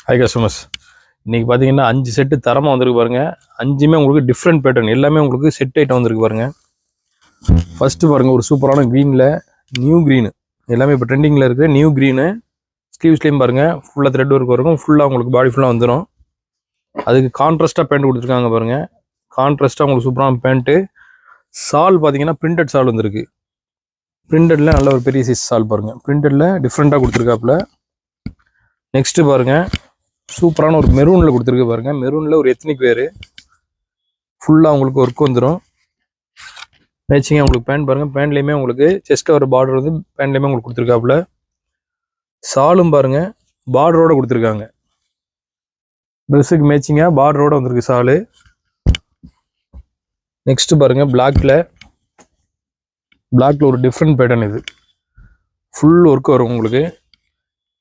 High customers, இன்றைக்கி பார்த்தீங்கன்னா 5 set தரமாக வந்திருக்கு பாருங்கள். 5மே உங்களுக்கு டிஃப்ரெண்ட் பேட்டர்ன், எல்லாமே உங்களுக்கு செட் ஐட்டம் வந்திருக்கு பாருங்கள். ஃபஸ்ட்டு பாருங்கள், ஒரு சூப்பரான க்ரீனில் நியூ க்ரீனு, எல்லாமே இப்போ ட்ரெண்டிங்கில் இருக்குது நியூ க்ரீனு. ஸ்லீவ்ஸ்லேயும் பாருங்கள் ஃபுல்லாக த்ரெட் ஒர்க் வரும், ஃபுல்லாக உங்களுக்கு பாடி ஃபுல்லாக வந்துடும். அதுக்கு கான்ட்ராஸ்ட்டாக பேண்ட் கொடுத்துருக்காங்க பாருங்கள். கான்ட்ராஸ்ட்டாக உங்களுக்கு சூப்பரான பேண்ட்டு. சால் பார்த்தீங்கன்னா பிரிண்டட் சால் வந்துருக்கு. பிரிண்டடில் நல்ல ஒரு பெரிய சைஸ் சால் பாருங்கள், பிரிண்டடில் டிஃப்ரெண்ட்டாக கொடுத்துருக்காப்புல. நெக்ஸ்ட்டு பாருங்கள், சூப்பரான ஒரு மெரூனில் கொடுத்துருக்கு பாருங்கள். மெரூனில் ஒரு எத்னிக் வேறு, ஃபுல்லாக உங்களுக்கு ஒர்க் வந்துடும். மேட்சிங்காக உங்களுக்கு பேண்ட் பாருங்கள். பேண்ட்லேயுமே உங்களுக்கு செஸ்ட்டில் வர பார்டர் வந்து பேண்ட்லேயுமே உங்களுக்கு கொடுத்துருக்காப்புல. சாலும் பாருங்கள் பார்டரோடு கொடுத்துருக்காங்க. ட்ரெஸ்ஸுக்கு மேட்சிங்காக பார்டரோடு வந்திருக்கு சாலு. நெக்ஸ்ட்டு பாருங்கள், பிளாக்ல ஒரு டிஃப்ரெண்ட் பேட்டர்ன். இது ஃபுல் ஒர்க் வரும் உங்களுக்கு.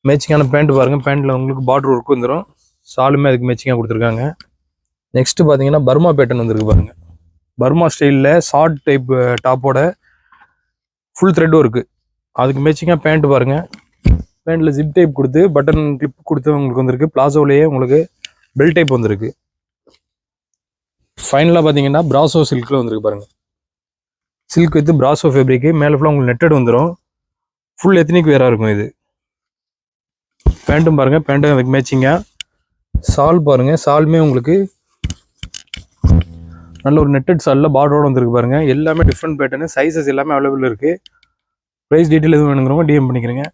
மேட்சிங்கான பேண்ட் பாருங்கள், பேண்ட்டில் உங்களுக்கு பார்டர் ஒர்க் வந்துடும். சாலுமே அதுக்கு மேட்சிங்காக கொடுத்துருக்காங்க. நெக்ஸ்ட்டு பார்த்தீங்கன்னா பர்மா பேட்டர்ன் வந்துருக்கு பாருங்கள். பர்மா ஸ்டைலில் ஷார்ட் டைப் டாப்போட ஃபுல் த்ரெட் ஒர்க்கு. அதுக்கு மேட்சிங்காக பேண்ட் பாருங்கள். பேண்ட்டில் ஜிப் டைப் கொடுத்து பட்டன் கிளிப் கொடுத்து உங்களுக்கு வந்திருக்கு. பிளாசோலேயே உங்களுக்கு பெல் டைப் வந்திருக்கு. ஃபைனலாக பார்த்தீங்கன்னா பிராசோ சில்கில் வந்திருக்கு பாருங்கள். சில்க் வித் பிராசோ ஃபேப்ரிக்கு, மேலே ஃபுல்லாக உங்களுக்கு நெட்டட் வந்துடும். ஃபுல் எத்னிக் வேராக இருக்கும் இது. பேண்ட்டும் பாருங்கள், பேண்ட்டும் அதுக்கு மேட்சிங்காக. சால் பாருங்கள், சாலுமே உங்களுக்கு நல்ல ஒரு நெட்டட் சாலில் பார்டரோடு வந்துருக்கு பாருங்கள். எல்லாமே டிஃப்ரெண்ட் பேட்டர்னு, சைஸஸ் எல்லாமே அவைலபிள் இருக்குது. ப்ரைஸ் டீட்டெயில் எதுவும் வேணுங்கிறவங்க டிஎம் பண்ணிக்கிறேங்க.